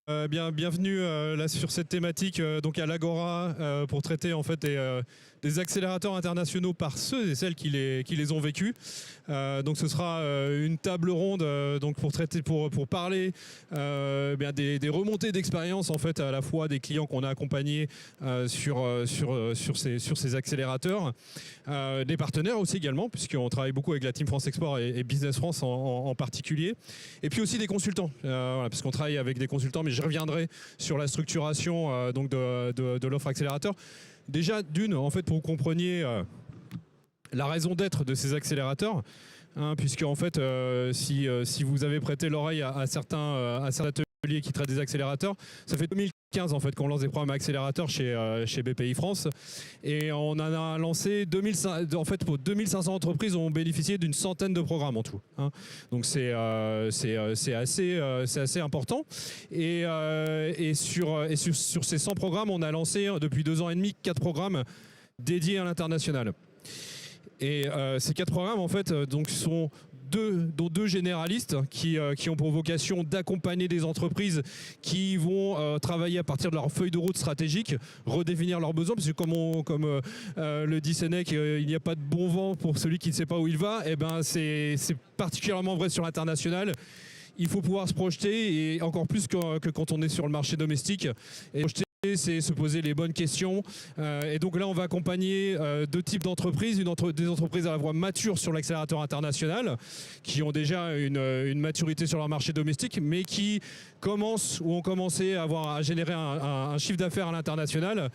Bienvenue là sur cette thématique donc à l'Agora pour traiter en fait des accélérateurs internationaux par ceux et celles qui les ont vécus. Donc ce sera une table ronde donc pour parler des remontées d'expérience en fait à la fois des clients qu'on a accompagnés sur ces accélérateurs, des partenaires aussi également puisqu'on travaille beaucoup avec la Team France Export et Business France en particulier, et puis aussi des consultants voilà, parce qu'on travaille avec des consultants, mais je reviendrai sur la structuration donc de l'offre accélérateur. Déjà, en fait, pour que vous compreniez la raison d'être de ces accélérateurs, puisque en fait, si vous avez prêté l'oreille à certains ateliers qui traitent des accélérateurs, ça fait 2015 en fait qu'on lance des programmes accélérateurs chez BPI France, et on en a lancé 2500. En fait, pour 2500 entreprises ont bénéficié d'une centaine de programmes en tout. Donc c'est assez important. Et sur ces 100 programmes, on a lancé depuis 2 ans et demi 4 programmes dédiés à l'international. Et ces 4 programmes en fait donc sont dont 2 généralistes qui ont pour vocation d'accompagner des entreprises qui vont travailler à partir de leur feuille de route stratégique, redéfinir leurs besoins, parce que comme le dit Sénèque, il n'y a pas de bon vent pour celui qui ne sait pas où il va. Et ben c'est particulièrement vrai sur l'international. Il faut pouvoir se projeter, et encore plus que quand on est sur le marché domestique. Et projeter, c'est se poser les bonnes questions. Et donc là, on va accompagner 2 types d'entreprises. Des entreprises à la fois matures sur l'accélérateur international, qui ont déjà une maturité sur leur marché domestique, mais qui ont commencé à générer un chiffre d'affaires à l'international.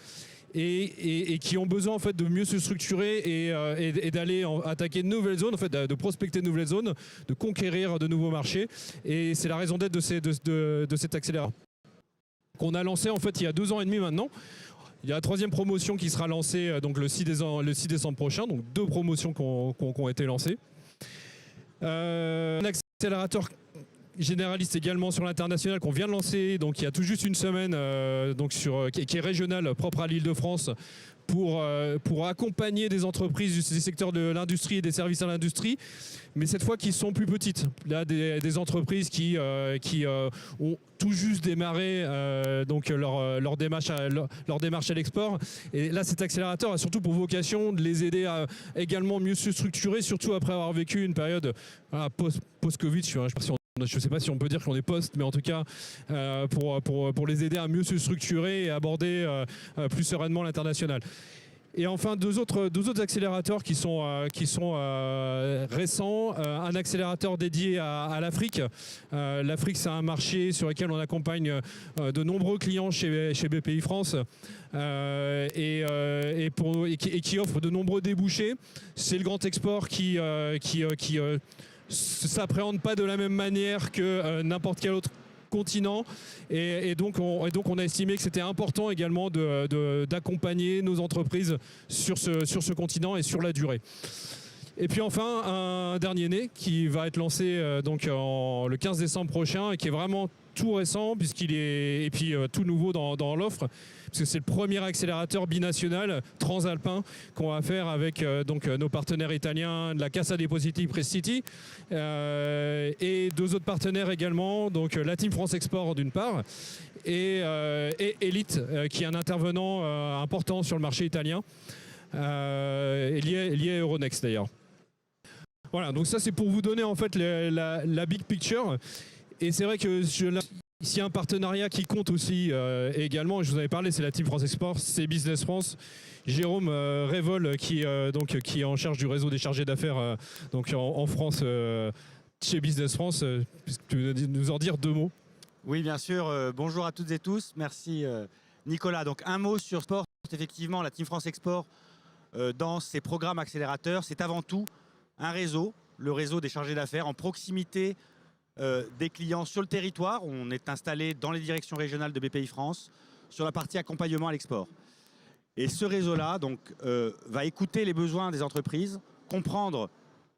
Et qui ont besoin en fait de mieux se structurer et d'aller attaquer de nouvelles zones, en fait, de prospecter de nouvelles zones, de conquérir de nouveaux marchés. Et c'est la raison d'être de cet accélérateur qu'on a lancé en fait il y a 2 ans et demi maintenant. Il y a la 3e promotion qui sera lancée donc le 6 décembre prochain, donc 2 promotions qui ont été lancées. Un accélérateur généraliste également sur l'international qu'on vient de lancer donc il y a tout juste une semaine, donc qui est régional, propre à l'Île-de-France, pour accompagner des entreprises du secteur de l'industrie et des services à l'industrie, mais cette fois qui sont plus petites. Là, des entreprises qui ont tout juste démarré donc leur démarche à l'export. Et là, cet accélérateur a surtout pour vocation de les aider à également mieux se structurer, surtout après avoir vécu une période post-Covid. Je ne sais pas si on peut dire qu'on est post, mais en tout cas, pour les aider à mieux se structurer et aborder plus sereinement l'international. Et enfin, deux autres accélérateurs qui sont récents. Un accélérateur dédié à l'Afrique. L'Afrique, c'est un marché sur lequel on accompagne de nombreux clients chez BPI France et qui offre de nombreux débouchés. C'est le grand export qui s'appréhende pas de la même manière que n'importe quel autre continent, et donc on a estimé que c'était important également d'accompagner nos entreprises sur ce continent et sur la durée. Et puis enfin, un dernier né qui va être lancé donc le 15 décembre prochain, et qui est vraiment tout récent puisqu'il est tout nouveau dans l'offre, parce que c'est le premier accélérateur binational transalpin qu'on va faire avec donc nos partenaires italiens de la Cassa Depositi Prestiti et 2 autres partenaires également, donc la Team France Export d'une part et Elite qui est un intervenant important sur le marché italien lié à Euronext d'ailleurs. Voilà, donc ça c'est pour vous donner en fait la big picture. Et c'est vrai que s'il y a un partenariat qui compte aussi également, je vous avais parlé, c'est la Team France Export, c'est Business France. Jérôme Révol qui est en charge du réseau des chargés d'affaires donc en France chez Business France. Tu veux nous en dire 2 mots? Oui, bien sûr. Bonjour à toutes et tous. Merci Nicolas. Donc un mot sur sport. Effectivement, la Team France Export dans ses programmes accélérateurs, c'est avant tout un réseau, le réseau des chargés d'affaires en proximité des clients sur le territoire. On est installé dans les directions régionales de BPI France sur la partie accompagnement à l'export. Et ce réseau-là donc va écouter les besoins des entreprises, comprendre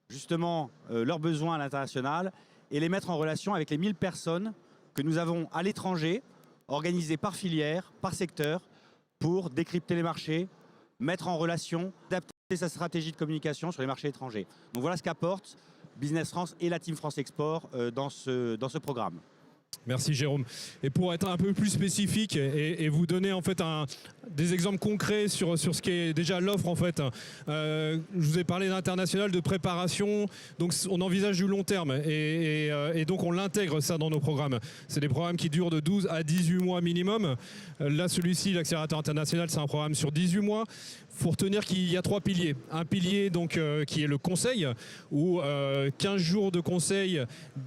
justement leurs besoins à l'international et les mettre en relation avec les 1000 personnes que nous avons à l'étranger, organisées par filière, par secteur, pour décrypter les marchés, mettre en relation, adapter sa stratégie de communication sur les marchés étrangers. Donc voilà ce qu'apporte Business France et la Team France Export dans ce programme. Merci Jérôme. Et pour être un peu plus spécifique et vous donner en fait des exemples concrets sur ce qui est déjà l'offre en fait. Je vous ai parlé d'international, de préparation, donc on envisage du long terme et donc on l'intègre ça dans nos programmes. C'est des programmes qui durent de 12 à 18 mois minimum. Là celui-ci, l'accélérateur international, c'est un programme sur 18 mois. Faut retenir qu'il y a 3 piliers. Un pilier donc qui est le conseil, où 15 jours de conseil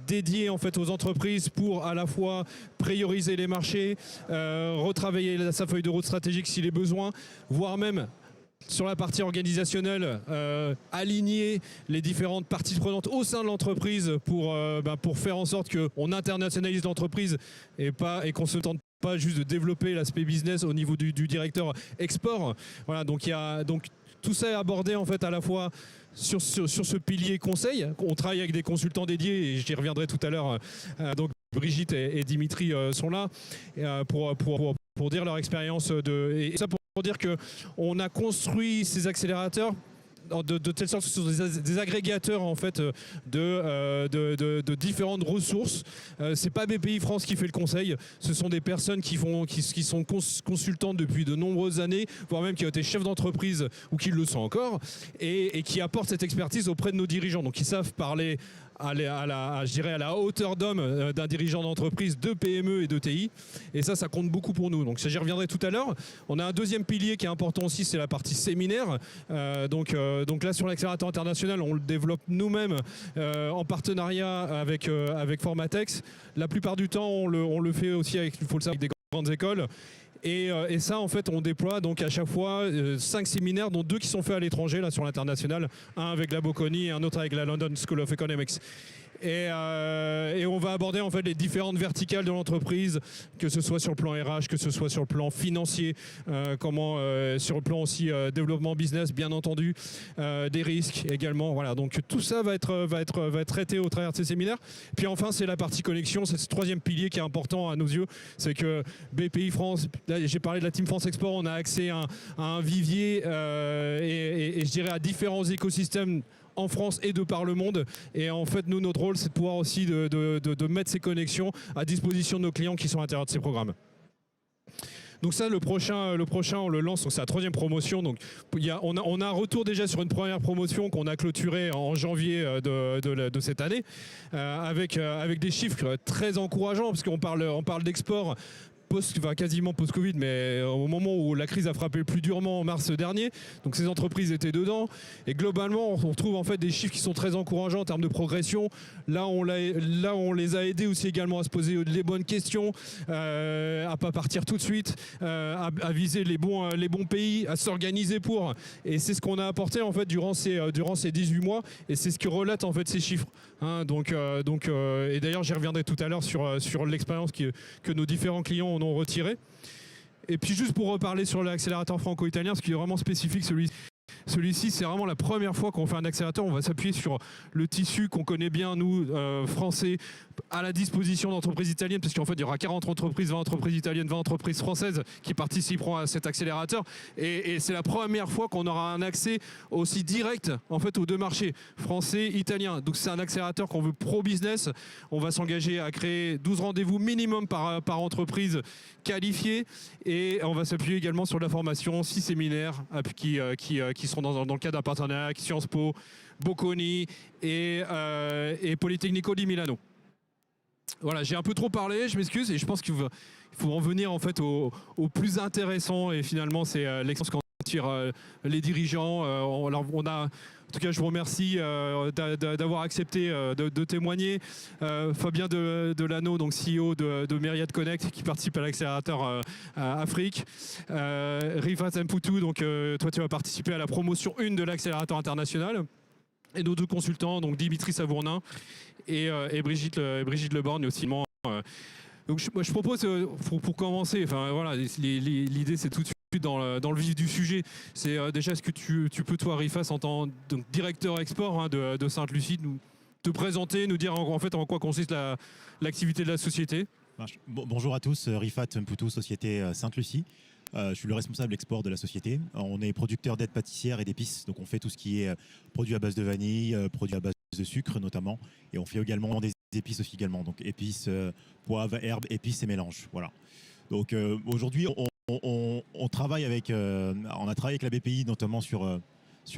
dédiés en fait aux entreprises pour à la fois prioriser les marchés, retravailler sa feuille de route stratégique s'il est besoin, voire même sur la partie organisationnelle, aligner les différentes parties prenantes au sein de l'entreprise pour faire en sorte qu'on internationalise l'entreprise et qu'on se tente pas juste de développer l'aspect business au niveau du directeur export. Voilà, donc tout ça est abordé en fait à la fois sur ce pilier conseil. On travaille avec des consultants dédiés et j'y reviendrai tout à l'heure. Donc Brigitte et Dimitri sont là pour dire leur expérience et ça pour dire que on a construit ces accélérateurs de telle sorte que ce sont des agrégateurs en fait de différentes ressources. C'est pas BPI France qui fait le conseil, ce sont des personnes qui sont consultantes depuis de nombreuses années, voire même qui ont été chefs d'entreprise ou qui le sont encore, et qui apportent cette expertise auprès de nos dirigeants. Donc ils savent parler à la hauteur d'homme d'un dirigeant d'entreprise, de PME et de TI. Et ça compte beaucoup pour nous. Donc j'y reviendrai tout à l'heure. On a un deuxième pilier qui est important aussi, c'est la partie séminaire. Donc là, sur l'accélérateur international, on le développe nous-mêmes en partenariat avec Formatex. La plupart du temps, on le fait aussi avec, il faut le savoir, avec des grandes écoles. Et ça, en fait, on déploie donc à chaque fois 5 séminaires, dont 2 qui sont faits à l'étranger, là sur l'international, un avec la Bocconi et un autre avec la London School of Economics. Et on va aborder en fait les différentes verticales de l'entreprise, que ce soit sur le plan RH, que ce soit sur le plan financier, sur le plan aussi développement business, bien entendu, des risques également. Voilà, donc tout ça va être traité au travers de ces séminaires. Puis enfin, c'est la partie connexion, c'est ce troisième pilier qui est important à nos yeux, c'est que BPI France, j'ai parlé de la Team France Export, on a accès à un vivier et je dirais à différents écosystèmes en France et de par le monde. Et en fait, nous, notre rôle, c'est de pouvoir aussi de mettre ces connexions à disposition de nos clients qui sont à l'intérieur de ces programmes. Donc ça, le prochain, on le lance, c'est la 3e promotion. Donc on a un retour déjà sur une première promotion qu'on a clôturée en janvier de cette année, avec des chiffres très encourageants, parce qu'on parle d'export quasiment post-Covid, mais au moment où la crise a frappé le plus durement en mars dernier. Donc ces entreprises étaient dedans. Et globalement, on retrouve en fait des chiffres qui sont très encourageants en termes de progression. Là, on les a aidés aussi également à se poser les bonnes questions, à pas partir tout de suite, à viser les bons pays, à s'organiser pour. Et c'est ce qu'on a apporté en fait durant ces 18 mois. Et c'est ce que relatent en fait ces chiffres. Hein, et d'ailleurs, j'y reviendrai tout à l'heure sur l'expérience que nos différents clients en ont retiré. Et puis juste pour reparler sur l'accélérateur franco-italien, ce qui est vraiment spécifique, celui-ci, c'est vraiment la première fois qu'on fait un accélérateur. On va s'appuyer sur le tissu qu'on connaît bien, nous, français, à la disposition d'entreprises italiennes, parce qu'en fait, il y aura 40 entreprises, 20 entreprises italiennes, 20 entreprises françaises qui participeront à cet accélérateur. Et c'est la première fois qu'on aura un accès aussi direct, en fait, aux deux marchés, français, italien. Donc, c'est un accélérateur qu'on veut pro-business. On va s'engager à créer 12 rendez-vous minimum par entreprise qualifiée. Et on va s'appuyer également sur la formation, 6 séminaires qui seront dans le cadre d'un partenariat avec Sciences Po, Bocconi et Politecnico di Milano. Voilà, j'ai un peu trop parlé, je m'excuse, et je pense qu'il faut en venir en fait au plus intéressant, et finalement c'est l'expérience qu'en tirent les dirigeants. En tout cas, je vous remercie d'avoir accepté de témoigner. Fabien Delano, donc CEO de Myriad Connect, qui participe à l'accélérateur Afrique. Rifat Mpoutou, donc toi tu vas participer à la promotion 1 de l'accélérateur international. Et nos 2 consultants, donc Dimitri Savournin et Brigitte Leborgne aussi. Donc je propose, pour commencer, enfin voilà, l'idée c'est tout de suite dans le vif du sujet. C'est déjà, est-ce que tu peux, toi, Rifat, en tant que directeur export de Sainte-Lucie, te présenter, nous dire en fait en quoi consiste l'activité de la société? Bonjour à tous, Rifat Mpoutou, société Sainte-Lucie. Je suis le responsable export de la société. On est producteur d'aides pâtissières et d'épices, donc on fait tout ce qui est produits à base de vanille, produits à base de sucre notamment, et on fait également des épices aussi également. Donc épices, poivre, herbes, épices et mélanges. Voilà. Donc aujourd'hui, on travaille avec, on a travaillé avec la BPI notamment sur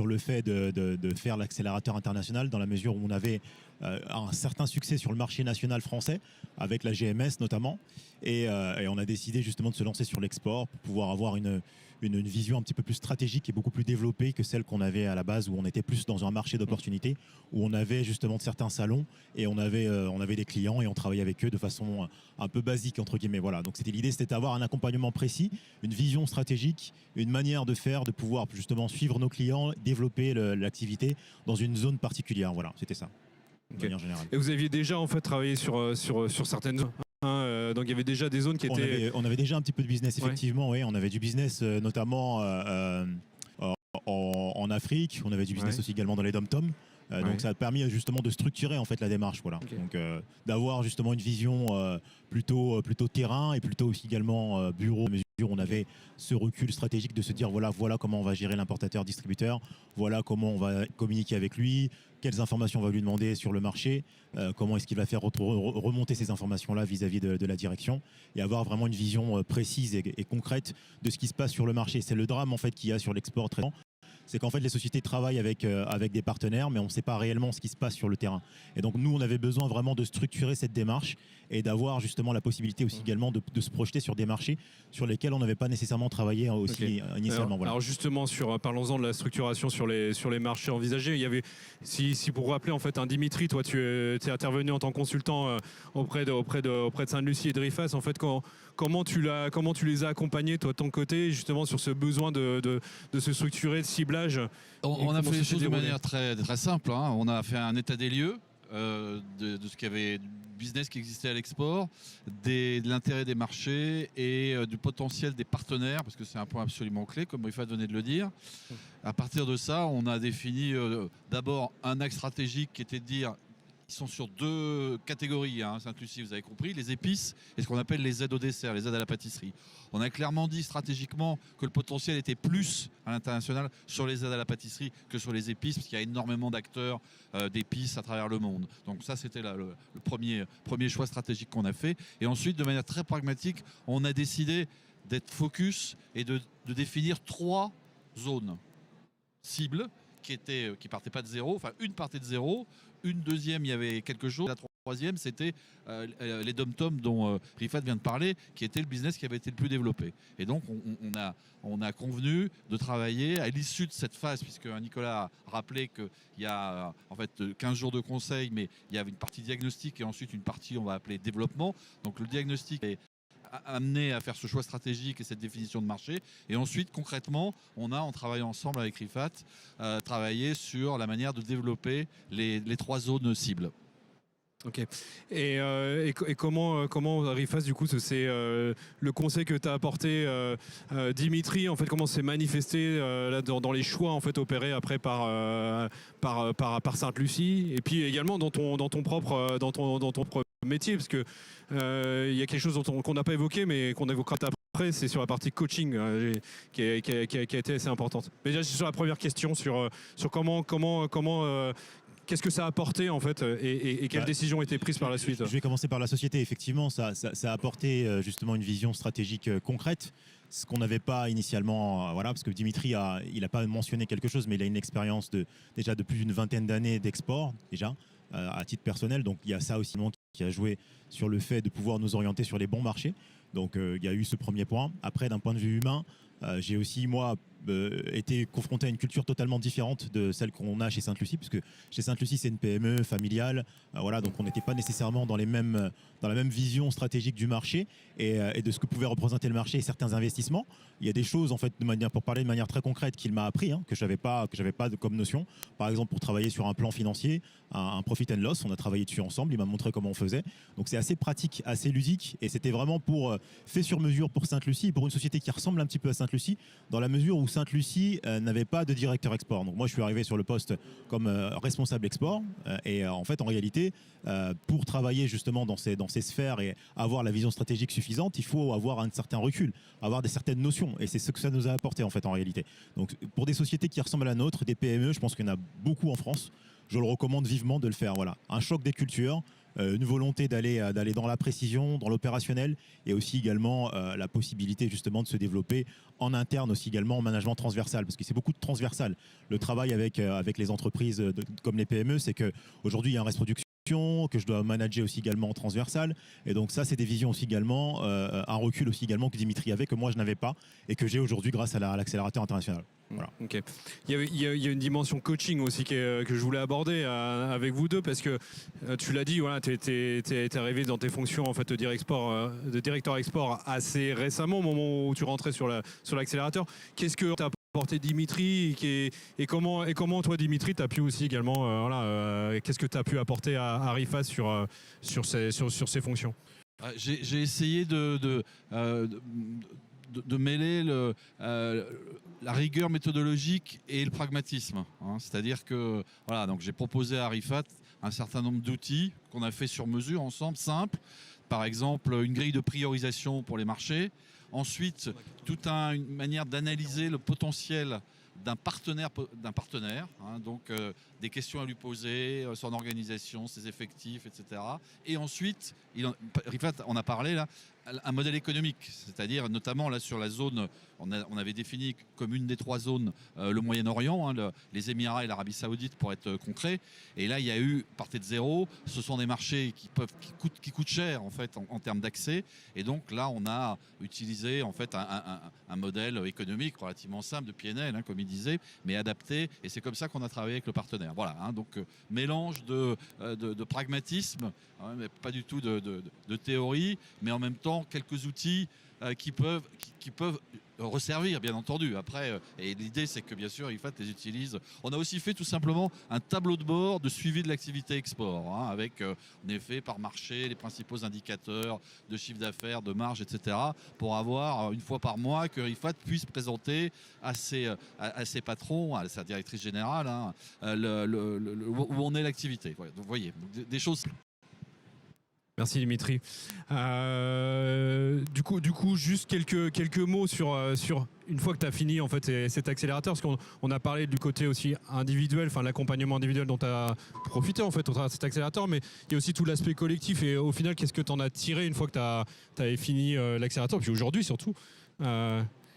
le fait de faire l'accélérateur international dans la mesure où on avait un certain succès sur le marché national français avec la GMS notamment et on a décidé justement de se lancer sur l'export pour pouvoir avoir une vision un petit peu plus stratégique et beaucoup plus développée que celle qu'on avait à la base où on était plus dans un marché d'opportunités où on avait justement certains salons et on avait des clients et on travaillait avec eux de façon un peu basique entre guillemets. Voilà. Donc c'était d'avoir un accompagnement précis, une vision stratégique, une manière de faire, de pouvoir justement suivre nos clients, développer l'activité dans une zone particulière. Voilà, c'était ça. De manière générale. Et vous aviez déjà en fait travaillé sur certaines zones. Donc il y avait déjà des zones qui étaient. On avait déjà un petit peu de business effectivement. Ouais. Oui, on avait du business notamment en Afrique. On avait du business aussi également dans les dom-toms. Donc ça a permis justement de structurer en fait la démarche. Voilà. Okay. Donc d'avoir justement une vision plutôt terrain et plutôt aussi également bureau. À mesure où on avait ce recul stratégique de se dire voilà comment on va gérer l'importateur-distributeur, voilà comment on va communiquer avec lui, quelles informations on va lui demander sur le marché, comment est-ce qu'il va faire remonter ces informations-là vis-à-vis de la direction et avoir vraiment une vision précise et concrète de ce qui se passe sur le marché. C'est le drame en fait qu'il y a sur l'export très lent. C'est qu'en fait les sociétés travaillent avec des partenaires mais on ne sait pas réellement ce qui se passe sur le terrain. Et donc nous on avait besoin vraiment de structurer cette démarche et d'avoir justement la possibilité aussi également de se projeter sur des marchés sur lesquels on n'avait pas nécessairement travaillé aussi initialement. Alors justement parlons-en de la structuration sur les marchés envisagés. Il y avait, si pour rappeler en fait un Dimitri, toi tu es intervenu en tant que consultant auprès de Sainte-Lucie et de Rifas. En fait comment tu les as accompagnés toi de ton côté justement sur ce besoin de se structurer, de ciblage? On a fait les choses de manière très, très simple. Hein. On a fait un état des lieux de ce qu'il y avait, du business qui existait à l'export, de l'intérêt des marchés et du potentiel des partenaires, parce que c'est un point absolument clé, comme Rifat venait de le dire. À partir de ça, on a défini d'abord un axe stratégique qui était de dire ils sont sur deux catégories, hein, Sainte-Lucie, vous avez compris, les épices et ce qu'on appelle les aides au dessert, les aides à la pâtisserie. On a clairement dit stratégiquement que le potentiel était plus à l'international sur les aides à la pâtisserie que sur les épices, parce qu'il y a énormément d'acteurs d'épices à travers le monde. Donc ça, c'était le premier choix stratégique qu'on a fait. Et ensuite, de manière très pragmatique, on a décidé d'être focus et de définir 3 zones cibles qui partait pas de zéro, enfin une partait de zéro, une deuxième il y avait quelque chose, la troisième c'était les dom-toms dont Rifat vient de parler, qui était le business qui avait été le plus développé. Et donc on a convenu de travailler à l'issue de cette phase, puisque Nicolas a rappelé qu'il y a en fait 15 jours de conseil, mais il y avait une partie diagnostic et ensuite une partie on va appeler développement. Donc le diagnostic est amené à faire ce choix stratégique et cette définition de marché. Et ensuite, concrètement, on a, en travaillant ensemble avec Rifat, travaillé sur la manière de développer les 3 zones cibles. Ok. Et comment Rifat, du coup, c'est le conseil que tu as apporté, Dimitri, en fait, comment c'est manifesté là, dans les choix en fait opérés après par Sainte-Lucie, et puis également dans ton propre métier, parce que il y a quelque chose qu'on n'a pas évoqué, mais qu'on évoquera après, c'est sur la partie coaching qui a été assez importante. Mais déjà, sur la première question, sur comment qu'est-ce que ça a apporté en fait et quelles décisions ont été prises par la suite? Je vais commencer par la société. Effectivement, ça a apporté justement une vision stratégique concrète, ce qu'on n'avait pas initialement, voilà, parce que Dimitri il n'a pas mentionné quelque chose, mais il a une expérience déjà de plus d'une vingtaine d'années d'export déjà à titre personnel. Donc il y a ça aussi qui a joué sur le fait de pouvoir nous orienter sur les bons marchés. Donc il y a eu ce premier point. Après, d'un point de vue humain, j'ai aussi moi été confronté à une culture totalement différente de celle qu'on a chez Sainte-Lucie, puisque chez Sainte-Lucie c'est une PME familiale, voilà, donc on n'était pas nécessairement dans la même vision stratégique du marché et de ce que pouvait représenter le marché et certains investissements. Il y a des choses en fait pour parler de manière très concrète qu'il m'a appris, que j'avais pas comme notion. Par exemple, pour travailler sur un plan financier, un profit and loss, on a travaillé dessus ensemble, il m'a montré comment on faisait. Donc c'est assez pratique, assez ludique, et c'était vraiment fait sur mesure pour Sainte-Lucie, pour une société qui ressemble un petit peu à Sainte-Lucie, dans la mesure où Sainte-Lucie n'avait pas de directeur export. Donc moi je suis arrivé sur le poste comme responsable export, et en fait en réalité pour travailler justement dans ces sphères et avoir la vision stratégique suffisante, il faut avoir un certain recul, avoir certaines notions, et c'est ce que ça nous a apporté en fait en réalité. Donc pour des sociétés qui ressemblent à la nôtre, des PME, je pense qu'il y en a beaucoup en France, je le recommande vivement de le faire. Voilà, un choc des cultures, une volonté d'aller dans la précision, dans l'opérationnel, et aussi également la possibilité justement de se développer en interne aussi également en management transversal, parce que c'est beaucoup de transversal. Le travail avec les entreprises comme les PME, c'est qu'aujourd'hui il y a un reste production que je dois manager aussi également en transversal, et donc ça c'est des visions aussi également, un recul aussi également que Dimitri avait, que moi je n'avais pas et que j'ai aujourd'hui grâce à l'accélérateur international. Voilà. Ok. Il y a une dimension coaching aussi que je voulais aborder avec vous deux, parce que tu l'as dit, voilà, tu es arrivé dans tes fonctions en fait, de directeur export assez récemment, au moment où tu rentrais sur l'accélérateur. Qu'est-ce que tu as apporté Dimitri et comment toi Dimitri tu as pu aussi également qu'est-ce que tu as pu apporter à Rifat sur ces fonctions? J'ai essayé de mêler la rigueur méthodologique et le pragmatisme. C'est-à-dire que voilà, donc j'ai proposé à Rifat un certain nombre d'outils qu'on a fait sur mesure ensemble, simples. Par exemple, une grille de priorisation pour les marchés. Ensuite, toute une manière d'analyser le potentiel d'un partenaire, donc des questions à lui poser, son organisation, ses effectifs, etc. Et ensuite, Rifat en a parlé là, un modèle économique, c'est-à-dire notamment là sur la zone, on avait défini comme une des 3 zones le Moyen-Orient, les Émirats et l'Arabie Saoudite pour être concret. Et là, il y a eu, partez de zéro, ce sont des marchés qui coûtent cher en fait en termes d'accès. Et donc là, on a utilisé en fait un modèle économique relativement simple de PNL, comme il disait, mais adapté. Et c'est comme ça qu'on a travaillé avec le partenaire. Voilà, donc mélange de pragmatisme, mais pas du tout de théorie, mais en même temps quelques outils qui peuvent resservir, bien entendu. Après, et l'idée, c'est que bien sûr, Rifat les utilise. On a aussi fait tout simplement un tableau de bord de suivi de l'activité export, avec en effet par marché les principaux indicateurs de chiffre d'affaires, de marge, etc. pour avoir une fois par mois que Rifat puisse présenter à ses patrons, à sa directrice générale, où on est l'activité. Voilà, donc, vous voyez, des choses. Merci Dimitri. Du coup, juste quelques mots sur une fois que tu as fini en fait cet accélérateur, parce qu'on a parlé du côté aussi individuel, enfin l'accompagnement individuel dont tu as profité en fait au travers de cet accélérateur, mais il y a aussi tout l'aspect collectif. Et au final, qu'est-ce que tu en as tiré une fois que tu avais fini l'accélérateur, puis aujourd'hui surtout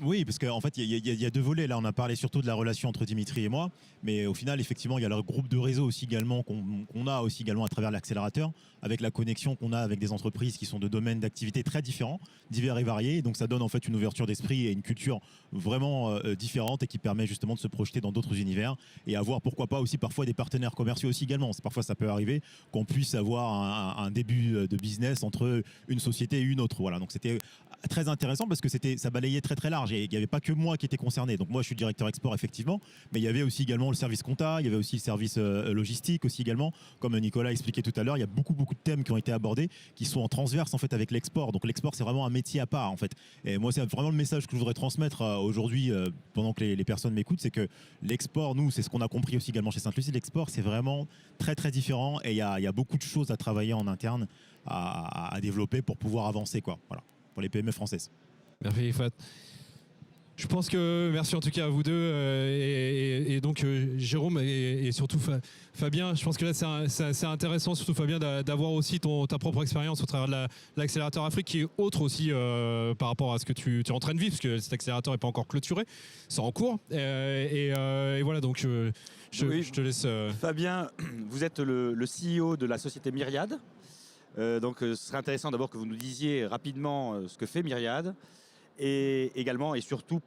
Oui, parce qu'en fait, il y a 2 volets. Là, on a parlé surtout de la relation entre Dimitri et moi. Mais au final, effectivement, il y a le groupe de réseau aussi également qu'on a aussi également à travers l'accélérateur, avec la connexion qu'on a avec des entreprises qui sont de domaines d'activité très différents, divers et variés. Donc ça donne en fait une ouverture d'esprit et une culture vraiment différente et qui permet justement de se projeter dans d'autres univers et avoir pourquoi pas aussi parfois des partenaires commerciaux aussi également. Parfois ça peut arriver qu'on puisse avoir un début de business entre une société et une autre. Voilà, donc c'était très intéressant parce que ça balayait très très large et il n'y avait pas que moi qui était concerné. Donc moi je suis directeur export effectivement, mais il y avait aussi également le service compta, il y avait aussi le service logistique aussi également. Comme Nicolas expliquait tout à l'heure, il y a beaucoup de thèmes qui ont été abordés qui sont en transverse en fait avec l'export. Donc l'export c'est vraiment un métier à part en fait. Et moi c'est vraiment le message que je voudrais transmettre aujourd'hui pendant que les personnes m'écoutent, c'est que l'export, nous c'est ce qu'on a compris aussi également chez Sainte-Lucie, l'export c'est vraiment très très différent et il y a beaucoup de choses à travailler en interne, à développer pour pouvoir avancer quoi. Voilà, pour les PME françaises. Merci Rifat. Je pense que merci en tout cas à vous deux et donc Jérôme et surtout Fabien. Je pense que là c'est intéressant, surtout Fabien, d'avoir aussi ta propre expérience au travers de l'accélérateur Afrique qui est autre aussi par rapport à ce que tu es en train de vivre, parce que cet accélérateur n'est pas encore clôturé, c'est en cours. Et voilà, donc je te laisse. Fabien, vous êtes le CEO de la société Myriad. Donc ce serait intéressant d'abord que vous nous disiez rapidement ce que fait Myriad. Et également et surtout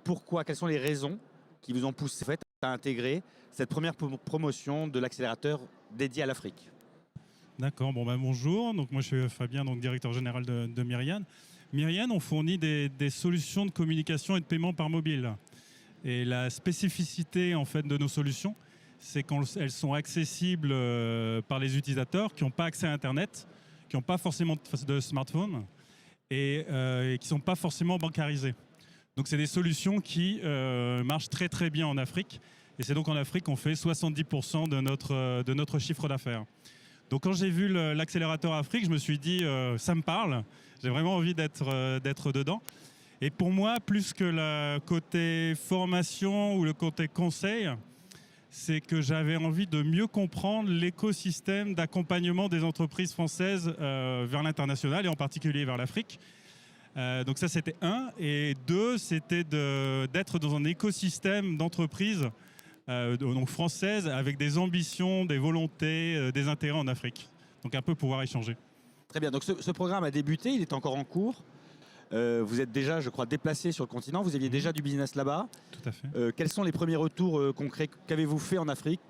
quelles sont les raisons qui vous ont poussé à intégrer cette première promotion de l'accélérateur dédié à l'Afrique. D'accord, bonjour, donc moi je suis Fabien, donc directeur général de Myriad. Myriad, on fournit des solutions de communication et de paiement par mobile. Et la spécificité en fait de nos solutions, c'est qu'elles sont accessibles par les utilisateurs qui n'ont pas accès à Internet, qui n'ont pas forcément de smartphone, et qui ne sont pas forcément bancarisés. Donc c'est des solutions qui marchent très très bien en Afrique. Et c'est donc en Afrique qu'on fait 70% de notre chiffre d'affaires. Donc quand j'ai vu l'accélérateur Afrique, je me suis dit, ça me parle, j'ai vraiment envie d'être dedans. Et pour moi, plus que le côté formation ou le côté conseil, c'est que j'avais envie de mieux comprendre l'écosystème d'accompagnement des entreprises françaises vers l'international et en particulier vers l'Afrique. Donc ça, c'était un. Et deux, c'était d'être dans un écosystème d'entreprises donc françaises avec des ambitions, des volontés, des intérêts en Afrique. Donc un peu pouvoir échanger. Très bien, donc ce programme a débuté, il est encore en cours. Vous êtes déjà, je crois, déplacé sur le continent, vous aviez déjà du business là-bas. Tout à fait. Quels sont les premiers retours concrets? Qu'avez-vous fait en Afrique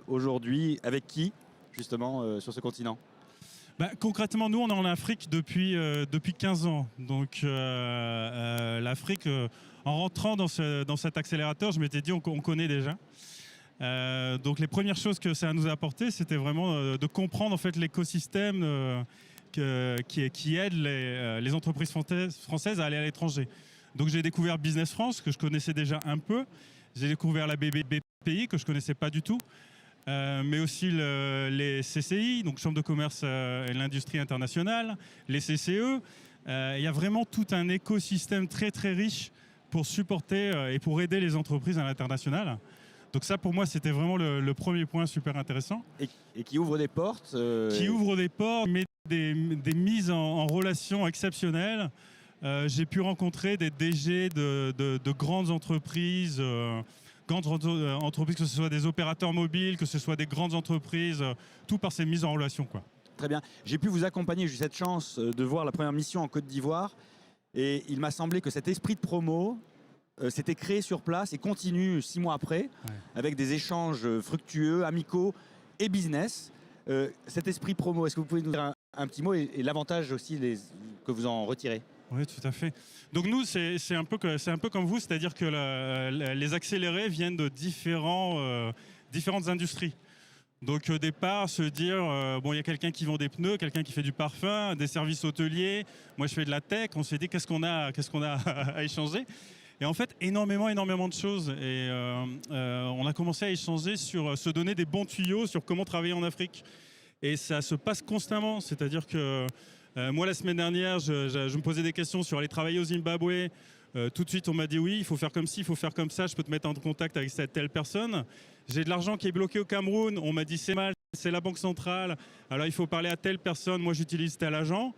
aujourd'hui? Avec qui, justement, sur ce continent? Concrètement, nous, on est en Afrique depuis 15 ans. Donc l'Afrique, en rentrant dans cet accélérateur, je m'étais dit, on connaît déjà. Donc les premières choses que ça nous a apporté, c'était vraiment de comprendre en fait, l'écosystème qui aide les entreprises françaises à aller à l'étranger. Donc j'ai découvert Business France, que je connaissais déjà un peu. J'ai découvert la BPI, que je ne connaissais pas du tout. Mais aussi les CCI, donc Chambre de commerce et l'industrie internationale, les CCE. Il y a vraiment tout un écosystème très très riche pour supporter et pour aider les entreprises à l'international. Donc ça, pour moi, c'était vraiment le premier point super intéressant. Et qui ouvre des portes Qui ouvre des portes, mais des mises en relation exceptionnelles. J'ai pu rencontrer des DG de grandes entreprises, que ce soit des opérateurs mobiles, que ce soit des grandes entreprises, tout par ces mises en relation, quoi. Très bien. J'ai pu vous accompagner, j'ai eu cette chance de voir la première mission en Côte d'Ivoire. Et il m'a semblé que cet esprit de promo s'était créé sur place et continue 6 mois après, avec des échanges fructueux, amicaux et business. Cet esprit promo, est-ce que vous pouvez nous dire un petit mot et l'avantage aussi que vous en retirez? Oui, tout à fait. Donc nous, c'est un peu comme vous, c'est-à-dire que les accélérés viennent de différentes industries. Donc au départ, se dire, bon, il y a quelqu'un qui vend des pneus, quelqu'un qui fait du parfum, des services hôteliers, moi je fais de la tech, on s'est dit qu'est-ce qu'on a à échanger. Et en fait, énormément de choses. Et on a commencé à échanger sur se donner des bons tuyaux sur comment travailler en Afrique. Et ça se passe constamment, c'est-à-dire que moi, la semaine dernière, je me posais des questions sur aller travailler au Zimbabwe. Tout de suite, on m'a dit oui, il faut faire comme ci, il faut faire comme ça, je peux te mettre en contact avec cette telle personne. J'ai de l'argent qui est bloqué au Cameroun, on m'a dit c'est mal, c'est la banque centrale, alors il faut parler à telle personne, moi j'utilise tel agent.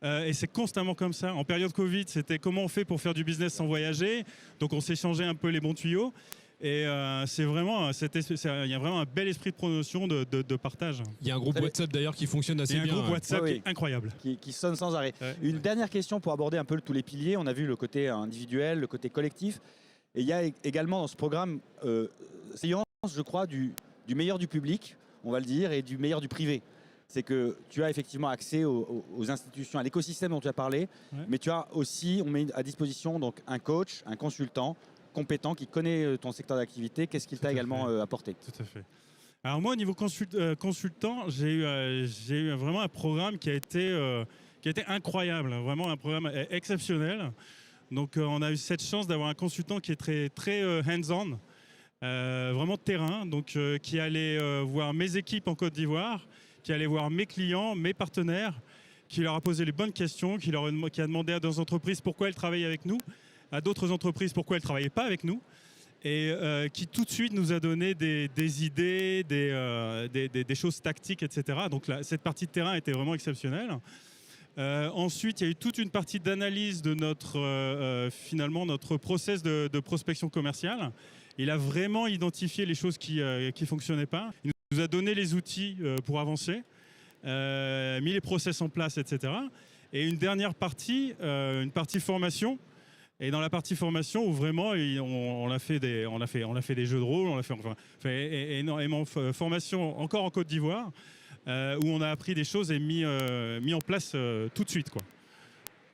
Et c'est constamment comme ça. En période Covid, c'était comment on fait pour faire du business sans voyager. Donc on s'échangeait un peu les bons tuyaux. Et c'est vraiment, il y a vraiment un bel esprit de promotion, de partage. Il y a un groupe WhatsApp d'ailleurs qui fonctionne assez bien. Il y a un groupe WhatsApp qui est incroyable. Qui sonne sans arrêt. Une dernière question pour aborder un peu tous les piliers. On a vu le côté individuel, le côté collectif. Et il y a également dans ce programme, séance, je crois, du meilleur du public, on va le dire, et du meilleur du privé. C'est que tu as effectivement accès aux institutions, à l'écosystème dont tu as parlé, mais tu as aussi, on met à disposition donc un coach, un consultant compétent qui connaît ton secteur d'activité. Qu'est-ce qu'il t'a également apporté? Tout à fait. Alors moi, au niveau consultant, j'ai eu vraiment un programme qui a été incroyable, vraiment un programme exceptionnel. Donc on a eu cette chance d'avoir un consultant qui est très, très hands-on, vraiment de terrain, donc qui allait voir mes équipes en Côte d'Ivoire, qui allait voir mes clients, mes partenaires, qui leur a posé les bonnes questions, qui a demandé à d'autres entreprises pourquoi elles travaillent avec nous, à d'autres entreprises pourquoi elles ne travaillaient pas avec nous, et qui tout de suite nous a donné des idées, des choses tactiques, etc. Donc cette partie de terrain était vraiment exceptionnelle. Ensuite, il y a eu toute une partie d'analyse de finalement notre process de prospection commerciale. Il a vraiment identifié les choses qui ne fonctionnaient pas. Il nous a donné les outils pour avancer, mis les process en place, etc. Et une dernière partie, une partie formation. Et dans la partie formation, où vraiment, on a fait des jeux de rôle, on a fait énormément de formation encore en Côte d'Ivoire, où on a appris des choses et mis en place tout de suite, quoi.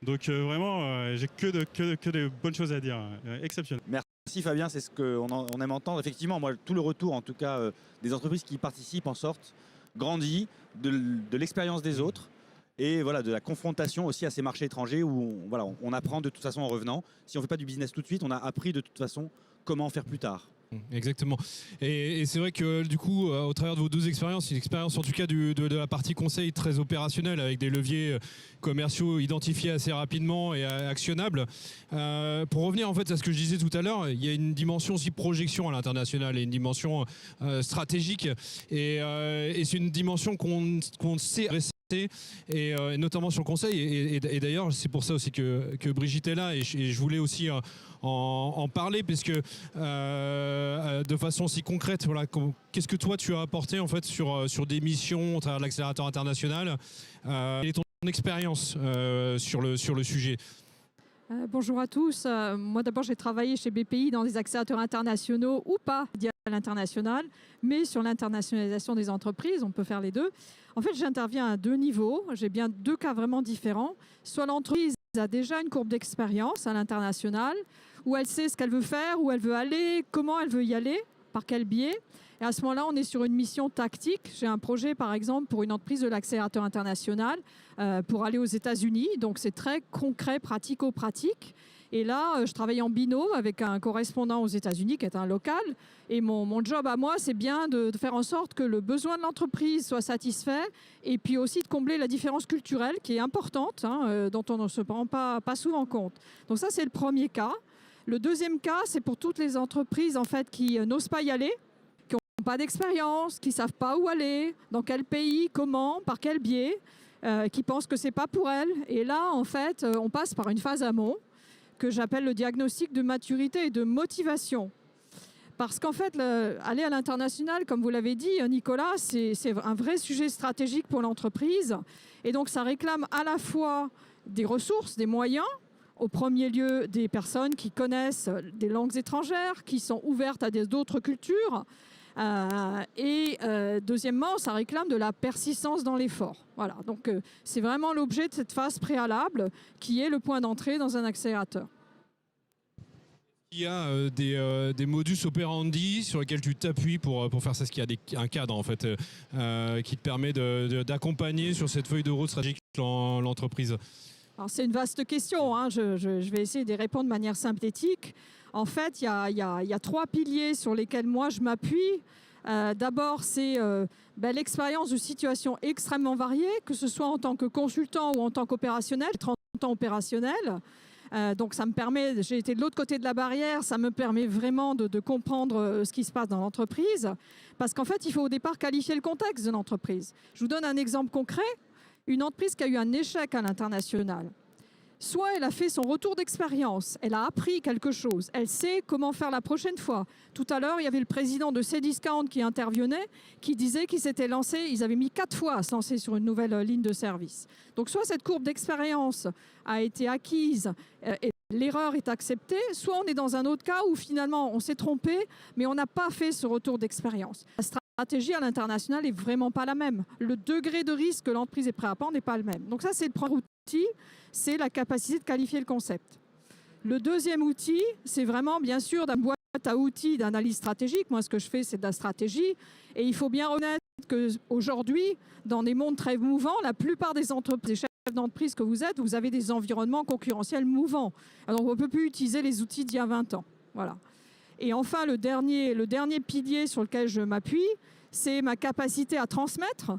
Donc vraiment, j'ai que de bonnes choses à dire, exceptionnel. Merci Fabien, c'est ce qu'on aime entendre. Effectivement, moi, tout le retour, en tout cas, des entreprises qui participent en sortent grandis de l'expérience des autres. Et voilà, de la confrontation aussi à ces marchés étrangers où on apprend de toute façon en revenant. Si on ne fait pas du business tout de suite, on a appris de toute façon comment faire plus tard. Exactement. Et c'est vrai que du coup, au travers de vos 2 expériences, une expérience en tout cas de la partie conseil très opérationnelle avec des leviers commerciaux identifiés assez rapidement et actionnables. Pour revenir en fait à ce que je disais tout à l'heure, il y a une dimension aussi projection à l'international et une dimension stratégique et c'est une dimension qu'on sait adresser. Et notamment sur le conseil et d'ailleurs c'est pour ça aussi que Brigitte est là et je voulais aussi en parler parce que de façon si concrète, voilà, qu'est-ce que toi tu as apporté en fait sur des missions au travers de l'accélérateur international, quelle est ton expérience sur le sujet? Bonjour à tous. Moi d'abord j'ai travaillé chez BPI dans des accélérateurs internationaux ou pas à l'international, mais sur l'internationalisation des entreprises, on peut faire les deux. En fait j'interviens à 2 niveaux, j'ai bien 2 cas vraiment différents. Soit l'entreprise a déjà une courbe d'expérience à l'international, où elle sait ce qu'elle veut faire, où elle veut aller, comment elle veut y aller, par quel biais. Et à ce moment-là, on est sur une mission tactique. J'ai un projet, par exemple, pour une entreprise de l'accélérateur international pour aller aux États-Unis. Donc, c'est très concret, pratico-pratique. Et là, je travaille en binôme avec un correspondant aux États-Unis qui est un local. Et mon job à moi, c'est bien de faire en sorte que le besoin de l'entreprise soit satisfait et puis aussi de combler la différence culturelle qui est importante, dont on ne se prend pas souvent compte. Donc ça, c'est le premier cas. Le deuxième cas, c'est pour toutes les entreprises en fait, qui n'osent pas y aller, qui n'ont pas d'expérience, qui ne savent pas où aller, dans quel pays, comment, par quel biais, qui pensent que ce n'est pas pour elles. Et là, en fait, on passe par une phase amont que j'appelle le diagnostic de maturité et de motivation. Parce qu'en fait, aller à l'international, comme vous l'avez dit, Nicolas, c'est un vrai sujet stratégique pour l'entreprise. Et donc, ça réclame à la fois des ressources, des moyens, au premier lieu des personnes qui connaissent des langues étrangères, qui sont ouvertes à d'autres cultures. Deuxièmement, ça réclame de la persistance dans l'effort. Voilà, donc c'est vraiment l'objet de cette phase préalable qui est le point d'entrée dans un accélérateur. Il y a des modus operandi sur lesquels tu t'appuies pour faire ça. Est-ce qu'il y a un cadre en fait qui te permet d'accompagner sur cette feuille de route stratégique l'entreprise? Alors c'est une vaste question, hein. Je vais essayer de répondre de manière synthétique. En fait, il y a 3 piliers sur lesquels moi je m'appuie. D'abord, c'est l'expérience de situations extrêmement variées, que ce soit en tant que consultant ou en tant qu'opérationnel, 30 ans opérationnel. Donc ça me permet, j'ai été de l'autre côté de la barrière, ça me permet vraiment de comprendre ce qui se passe dans l'entreprise. Parce qu'en fait, il faut au départ qualifier le contexte de l'entreprise. Je vous donne un exemple concret. Une entreprise qui a eu un échec à l'international, soit elle a fait son retour d'expérience, elle a appris quelque chose, elle sait comment faire la prochaine fois. Tout à l'heure, il y avait le président de Cdiscount qui intervenait, qui disait qu'ils s'étaient lancés, ils avaient mis 4 fois à se lancer sur une nouvelle ligne de service. Donc soit cette courbe d'expérience a été acquise et l'erreur est acceptée, soit on est dans un autre cas où finalement on s'est trompé, mais on n'a pas fait ce retour d'expérience. La stratégie à l'international n'est vraiment pas la même. Le degré de risque que l'entreprise est prête à prendre n'est pas le même. Donc ça, c'est le premier outil, c'est la capacité de qualifier le concept. Le deuxième outil, c'est vraiment, bien sûr, d'un boîte à outils d'analyse stratégique. Moi, ce que je fais, c'est de la stratégie. Et il faut bien reconnaître qu'aujourd'hui, dans des mondes très mouvants, la plupart des entreprises, des chefs d'entreprise que vous êtes, vous avez des environnements concurrentiels mouvants. Alors, on ne peut plus utiliser les outils d'il y a 20 ans. Voilà. Et enfin, le dernier pilier sur lequel je m'appuie, c'est ma capacité à transmettre,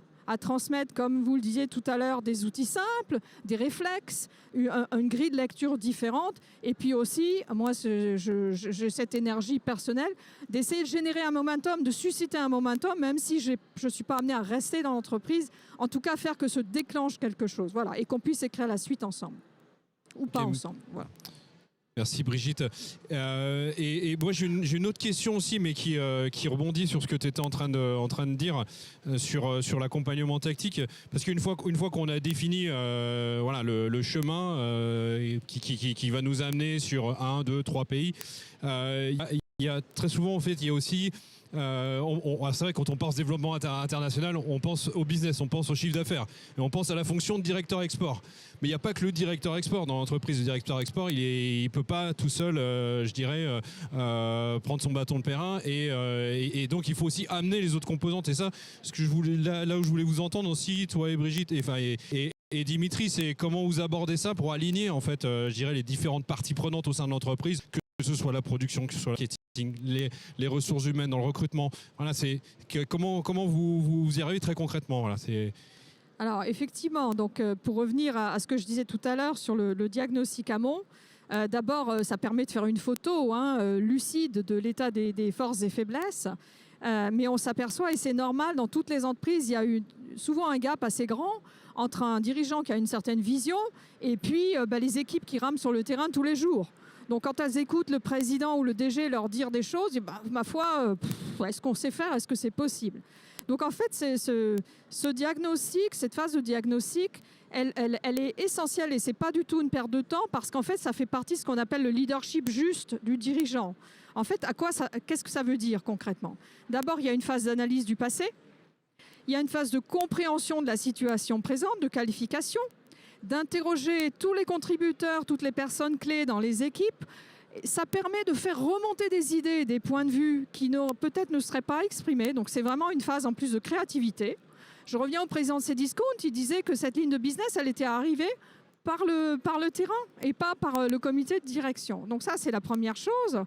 comme vous le disiez tout à l'heure, des outils simples, des réflexes, une grille de lecture différente. Et puis aussi, moi, j'ai cette énergie personnelle d'essayer de générer un momentum, de susciter un momentum, même si je ne suis pas amenée à rester dans l'entreprise, en tout cas faire que se déclenche quelque chose. Voilà, et qu'on puisse écrire la suite ensemble. Ou pas ensemble. Voilà. Merci Brigitte. Et moi j'ai une autre question aussi, mais qui rebondit sur ce que tu étais en train de dire sur l'accompagnement tactique. Parce qu'une fois qu'on a défini voilà, le chemin qui va nous amener sur 1, 2, 3 pays, il y a très souvent en fait, il y a aussi c'est vrai, quand on pense développement international, on pense au business, on pense au chiffre d'affaires et on pense à la fonction de directeur export. Mais il n'y a pas que le directeur export dans l'entreprise. Le directeur export, il peut pas tout seul, je dirais, prendre son bâton de pèlerin et donc il faut aussi amener les autres composantes. Et ça, ce que je voulais, là où je voulais vous entendre aussi, toi et Brigitte, et Dimitri, c'est comment vous abordez ça pour aligner en fait, je dirais, les différentes parties prenantes au sein de l'entreprise, que ce soit la production, que ce soit le marketing, les ressources humaines, dans le recrutement. Voilà, comment vous y arrivez très concrètement, voilà, Alors effectivement, donc, pour revenir à ce que je disais tout à l'heure sur le diagnostic amont, d'abord ça permet de faire une photo lucide de l'état des forces et faiblesses, mais on s'aperçoit, et c'est normal, dans toutes les entreprises, il y a eu souvent un gap assez grand entre un dirigeant qui a une certaine vision et puis les équipes qui rament sur le terrain tous les jours. Donc quand elles écoutent le président ou le DG leur dire des choses, et ma foi, est-ce qu'on sait faire? Est-ce que c'est possible? Donc en fait, ce diagnostic, cette phase de diagnostic, elle est essentielle et ce n'est pas du tout une perte de temps parce qu'en fait, ça fait partie de ce qu'on appelle le leadership juste du dirigeant. En fait, qu'est-ce que ça veut dire concrètement? D'abord, il y a une phase d'analyse du passé, il y a une phase de compréhension de la situation présente, de qualification, d'interroger tous les contributeurs, toutes les personnes clés dans les équipes. Ça permet de faire remonter des idées, des points de vue qui peut-être ne seraient pas exprimés. Donc c'est vraiment une phase en plus de créativité. Je reviens au président de Cdiscount, il disait que cette ligne de business, elle était arrivée par le terrain et pas par le comité de direction. Donc ça, c'est la première chose.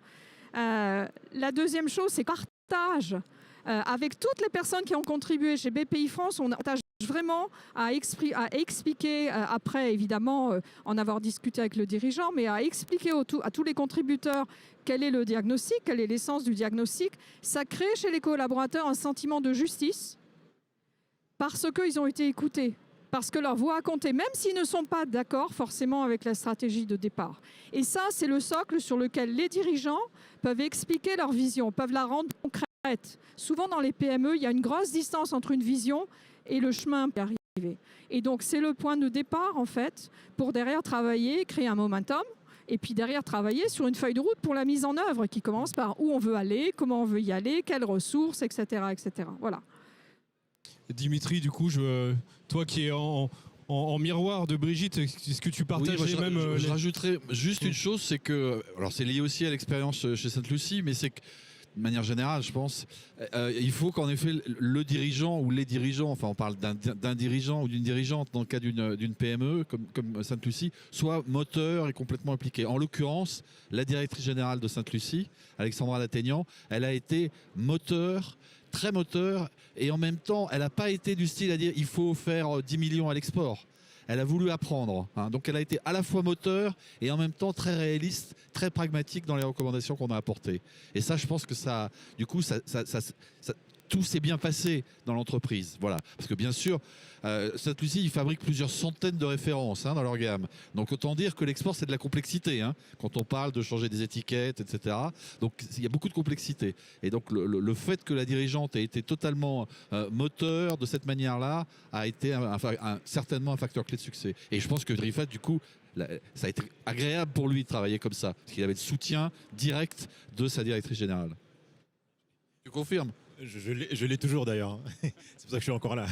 La deuxième chose, c'est partage. Avec toutes les personnes qui ont contribué chez BPI France, on partage vraiment à expliquer, après évidemment en avoir discuté avec le dirigeant, mais à expliquer à tous les contributeurs quel est le diagnostic, quelle est l'essence du diagnostic. Ça crée chez les collaborateurs un sentiment de justice parce qu'ils ont été écoutés, parce que leur voix a compté, même s'ils ne sont pas d'accord forcément avec la stratégie de départ. Et ça, c'est le socle sur lequel les dirigeants peuvent expliquer leur vision, peuvent la rendre concrète. Souvent dans les PME, il y a une grosse distance entre une vision et le chemin pour y arriver. Et donc c'est le point de départ en fait pour derrière travailler, créer un momentum et puis derrière travailler sur une feuille de route pour la mise en œuvre qui commence par où on veut aller, comment on veut y aller, quelles ressources, etc. etc. Voilà. Dimitri, du coup, toi qui es en miroir de Brigitte, est-ce que tu partages oui, même... Je rajouterais juste une chose, c'est que, alors c'est lié aussi à l'expérience chez Sainte-Lucie, mais c'est que de manière générale, je pense, il faut qu'en effet le dirigeant ou les dirigeants, enfin on parle d'un dirigeant ou d'une dirigeante dans le cas d'une PME comme Sainte-Lucie, soit moteur et complètement impliqué. En l'occurrence, la directrice générale de Sainte-Lucie, Alexandra Latteignant, elle a été moteur, très moteur, et en même temps, elle n'a pas été du style à dire il faut faire 10 millions à l'export. Elle a voulu apprendre. Donc elle a été à la fois moteur et en même temps très réaliste, très pragmatique dans les recommandations qu'on a apportées. Et ça, je pense que ça, du coup, tout s'est bien passé dans l'entreprise. Voilà. Parce que bien sûr, Sainte-Lucie, ils fabriquent plusieurs centaines de références dans leur gamme. Donc autant dire que l'export, c'est de la complexité. Quand on parle de changer des étiquettes, etc. Donc il y a beaucoup de complexité. Et donc le fait que la dirigeante ait été totalement moteur de cette manière-là a été certainement un facteur clé de succès. Et je pense que Rifat, du coup, ça a été agréable pour lui de travailler comme ça. Parce qu'il avait le soutien direct de sa directrice générale. Tu confirmes ? Je l'ai toujours d'ailleurs. C'est pour ça que je suis encore là.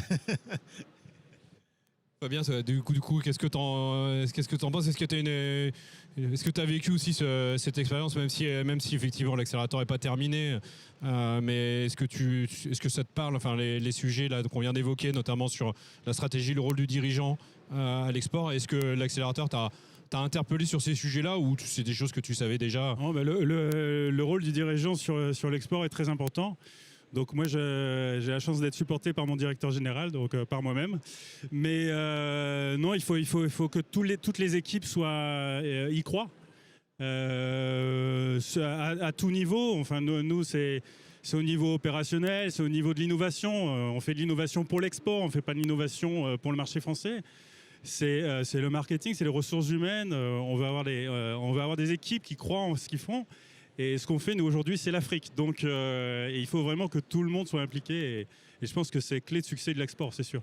Fabien, du coup, qu'est-ce que tu en penses? Est-ce que tu as vécu aussi cette expérience, même si effectivement l'accélérateur n'est pas terminé, mais est-ce que ça te parle, enfin les sujets là qu'on vient d'évoquer, notamment sur la stratégie, le rôle du dirigeant à l'export, est-ce que l'accélérateur t'a interpellé sur ces sujets-là ou c'est des choses que tu savais déjà? Non, le rôle du dirigeant sur l'export est très important. Donc moi, j'ai la chance d'être supporté par mon directeur général, donc par moi-même. Mais non, il faut que toutes les équipes y croient. À tout niveau. Enfin, nous c'est au niveau opérationnel, c'est au niveau de l'innovation. On fait de l'innovation pour l'export, on ne fait pas de l'innovation pour le marché français. C'est le marketing, c'est les ressources humaines. On va avoir des équipes qui croient en ce qu'ils font. Et ce qu'on fait, nous, aujourd'hui, c'est l'Afrique. Donc, il faut vraiment que tout le monde soit impliqué. Et je pense que c'est clé de succès de l'export, c'est sûr.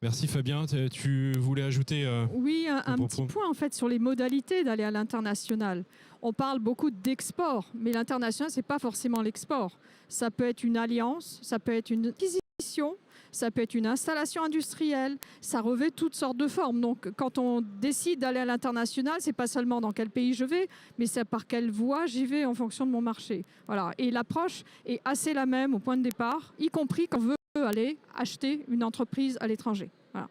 Merci Fabien. Tu voulais ajouter Oui, un petit point en fait sur les modalités d'aller à l'international. On parle beaucoup d'export, mais l'international, ce n'est pas forcément l'export. Ça peut être une alliance, ça peut être une acquisition, ça peut être une installation industrielle, ça revêt toutes sortes de formes. Donc quand on décide d'aller à l'international, c'est pas seulement dans quel pays je vais, mais c'est par quelle voie j'y vais en fonction de mon marché. Voilà. Et l'approche est assez la même au point de départ, y compris quand on veut aller acheter une entreprise à l'étranger. Voilà.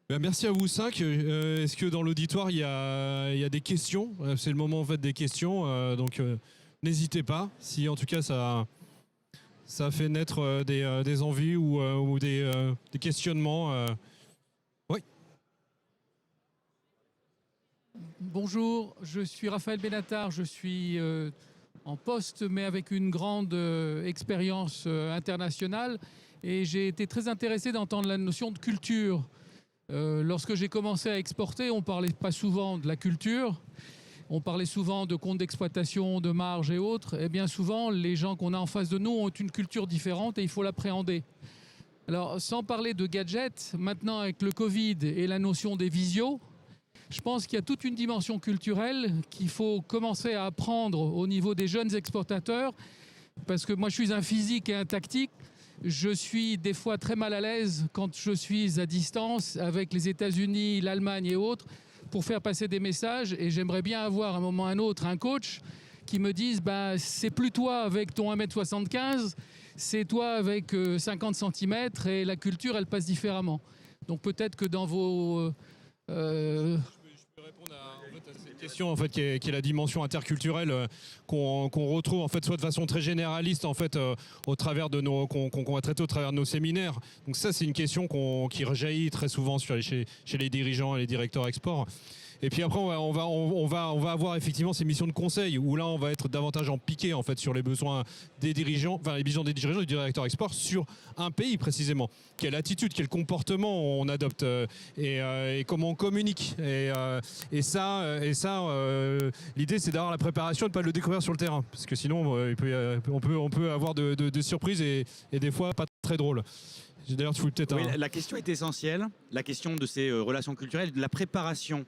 Merci à vous 5. Est-ce que dans l'auditoire, il y a des questions? C'est le moment en fait des questions, donc n'hésitez pas. Si en tout cas ça fait naître des envies ou des questionnements. Oui. Bonjour, je suis Raphaël Benatar, je suis en poste mais avec une grande expérience internationale et j'ai été très intéressé d'entendre la notion de culture. Lorsque j'ai commencé à exporter, on ne parlait pas souvent de la culture, on parlait souvent de comptes d'exploitation, de marge et autres, et bien souvent les gens qu'on a en face de nous ont une culture différente et il faut l'appréhender. Alors sans parler de gadgets, maintenant avec le Covid et la notion des visios, je pense qu'il y a toute une dimension culturelle qu'il faut commencer à apprendre au niveau des jeunes exportateurs, parce que moi je suis un physique et un tactique. Je suis des fois très mal à l'aise quand je suis à distance avec les États-Unis, l'Allemagne et autres pour faire passer des messages. Et j'aimerais bien avoir à un moment ou à un autre un coach qui me dise bah, c'est plus toi avec ton 1m75, c'est toi avec 50 cm et la culture elle passe différemment. Donc peut-être que dans vos... Je peux répondre à cette question en fait, qui est la dimension interculturelle qu'on retrouve en fait soit de façon très généraliste en fait au travers de qu'on va traiter au travers de nos séminaires. Donc ça c'est une question qui rejaillit très souvent chez les dirigeants et les directeurs export. Et puis après, on va avoir effectivement ces missions de conseil où là, on va être davantage en piqué en fait sur les besoins des dirigeants, enfin les besoins des dirigeants et du directeur export sur un pays précisément. Quelle attitude, quel comportement on adopte et comment on communique. Et ça, l'idée c'est d'avoir la préparation et de ne pas le découvrir sur le terrain, parce que sinon, on peut avoir de surprises et des fois pas très drôles. D'ailleurs, tu voulais peut-être. Oui, la question est essentielle, la question de ces relations culturelles, de la préparation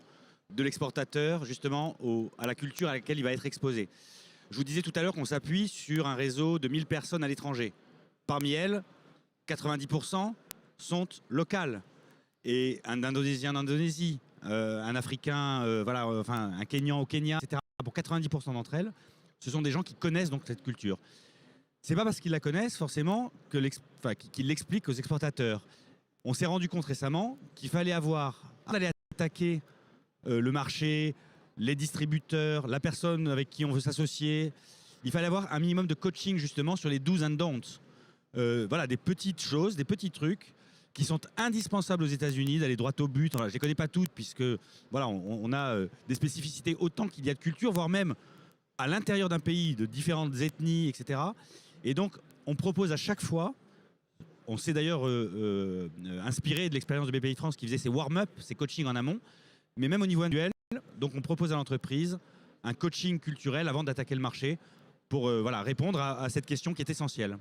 de l'exportateur justement à la culture à laquelle il va être exposé. Je vous disais tout à l'heure qu'on s'appuie sur un réseau de 1000 personnes à l'étranger. Parmi elles, 90% sont locales. Et un Indonésien en Indonésie, un Africain, un Kenyan au Kenya, etc. Pour 90% d'entre elles, ce sont des gens qui connaissent donc cette culture. C'est pas parce qu'ils la connaissent forcément qu'ils l'expliquent aux exportateurs. On s'est rendu compte récemment qu'il fallait aller attaquer le marché, les distributeurs, la personne avec qui on veut s'associer. Il fallait avoir un minimum de coaching justement sur les do's and don'ts. Voilà, des petites choses, des petits trucs qui sont indispensables aux États-Unis, d'aller droit au but. Alors, je ne les connais pas toutes puisque voilà, on a des spécificités autant qu'il y a de culture, voire même à l'intérieur d'un pays de différentes ethnies, etc. Et donc, on propose à chaque fois, on s'est d'ailleurs inspiré de l'expérience de BPI France qui faisait ses warm-up, ses coachings en amont, mais même au niveau individuel, donc on propose à l'entreprise un coaching culturel avant d'attaquer le marché pour répondre à cette question qui est essentielle.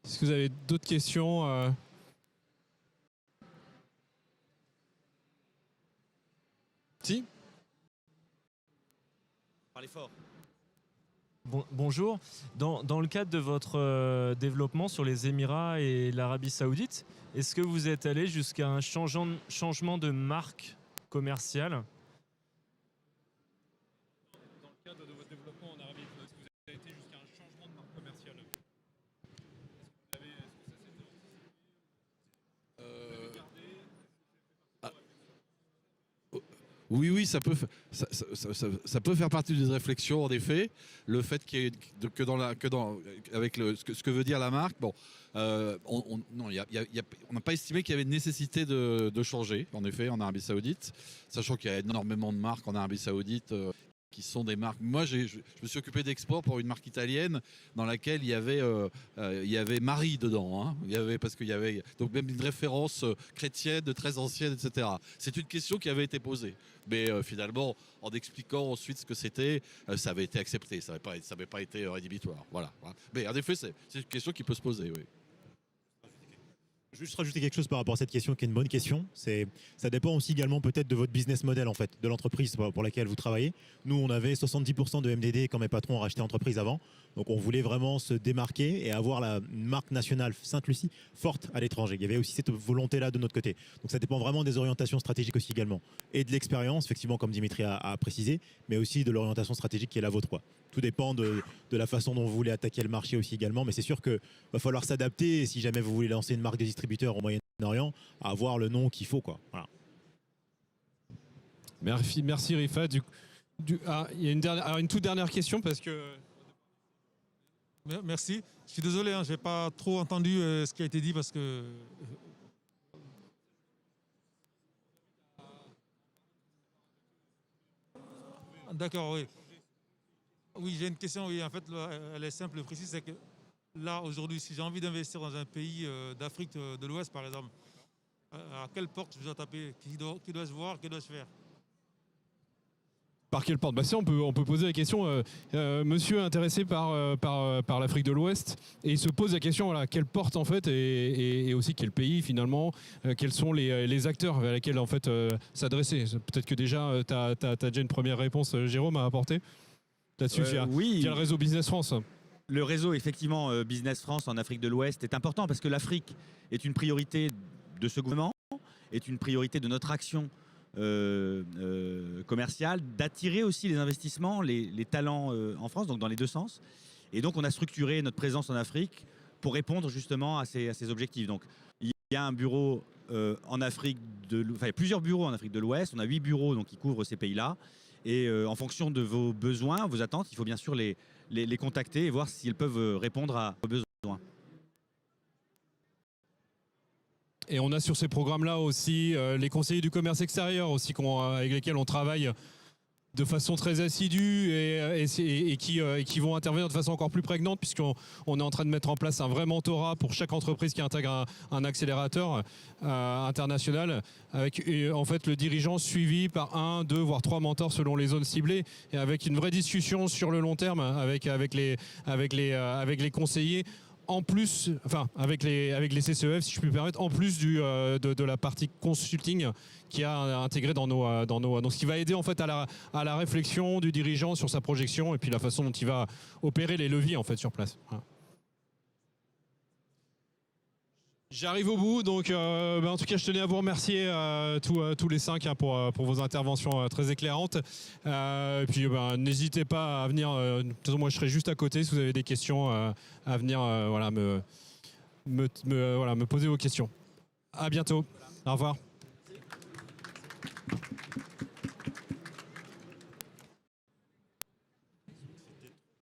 Est-ce que vous avez d'autres questions Si. Parlez fort. Bonjour. Dans le cadre de votre développement sur les Émirats et l'Arabie Saoudite, est-ce que vous êtes allé jusqu'à un changement de marque commerciale? Dans le cadre de votre développement en Arabie, est-ce que vous avez été jusqu'à un changement de marque commerciale? Oui, ça peut faire partie des réflexions en effet. Le fait avec ce que veut dire la marque, bon, on n'a pas estimé qu'il y avait une nécessité de changer en effet en Arabie Saoudite, sachant qu'il y a énormément de marques en Arabie Saoudite. Qui sont des marques. Moi, je me suis occupé d'export pour une marque italienne dans laquelle il y avait Marie dedans. Hein. Parce qu'il y avait donc même une référence chrétienne très ancienne, etc. C'est une question qui avait été posée. Mais finalement, en expliquant ensuite ce que c'était, ça avait été accepté. Ça n'avait pas été rédhibitoire. Voilà. Mais en effet, c'est une question qui peut se poser. Oui. Juste rajouter quelque chose par rapport à cette question qui est une bonne question. Ça dépend aussi également peut-être de votre business model en fait, de l'entreprise pour laquelle vous travaillez. Nous, on avait 70% de MDD quand mes patrons ont racheté l'entreprise avant. Donc on voulait vraiment se démarquer et avoir une marque nationale Sainte-Lucie forte à l'étranger. Il y avait aussi cette volonté-là de notre côté. Donc ça dépend vraiment des orientations stratégiques aussi également. Et de l'expérience, effectivement, comme Dimitri a précisé, mais aussi de l'orientation stratégique qui est la vôtre, quoi. tout dépend de la façon dont vous voulez attaquer le marché aussi également. Mais c'est sûr qu'il va falloir s'adapter si jamais vous voulez lancer une marque de distributeur au Moyen-Orient, à avoir le nom qu'il faut, quoi. Voilà. Merci Rifa. Il y a une toute dernière question parce que... Merci. Je suis désolé, je n'ai pas trop entendu ce qui a été dit parce que... D'accord, oui. Oui, j'ai une question, oui, en fait, elle est simple et précise, c'est que là, aujourd'hui, si j'ai envie d'investir dans un pays d'Afrique de l'Ouest, par exemple, à quelle porte je dois taper? Qui doit se voir? Qui doit se faire? Par quelle porte? Ça, on peut poser la question. Monsieur est intéressé par l'Afrique de l'Ouest et il se pose la question, voilà, quelle porte en fait et aussi quel pays finalement, quels sont les acteurs vers lesquels en fait s'adresser. Peut-être que déjà tu as déjà une première réponse, Jérôme, à apporter là-dessus oui. via le réseau Business France. Le réseau, effectivement, Business France en Afrique de l'Ouest est important parce que l'Afrique est une priorité de ce gouvernement, est une priorité de notre action commerciale, d'attirer aussi les investissements, les talents en France, donc dans les deux sens. Et donc on a structuré notre présence en Afrique pour répondre justement à ces objectifs. Donc il y a un bureau en Afrique il y a plusieurs bureaux en Afrique de l'Ouest. On a 8 bureaux donc, qui couvrent ces pays-là. Et en fonction de vos besoins, vos attentes, il faut bien sûr les contacter et voir s'ils peuvent répondre à vos besoins. Et on a sur ces programmes-là aussi les conseillers du commerce extérieur aussi avec lesquels on travaille de façon très assidue et qui vont intervenir de façon encore plus prégnante puisqu'on est en train de mettre en place un vrai mentorat pour chaque entreprise qui intègre un accélérateur international avec en fait le dirigeant suivi par 1, 2 voire 3 mentors selon les zones ciblées et avec une vraie discussion sur le long terme avec les conseillers. En plus, enfin avec les CCEF, si je puis me permettre, en plus de la partie consulting qui a intégré dans donc ce qui va aider en fait à la réflexion du dirigeant sur sa projection et puis la façon dont il va opérer les leviers en fait sur place. Voilà. J'arrive au bout, donc en tout cas je tenais à vous remercier tous les 5 pour vos interventions très éclairantes. Et puis n'hésitez pas à venir, de toute façon moi je serai juste à côté si vous avez des questions à venir me poser vos questions. À bientôt, au revoir.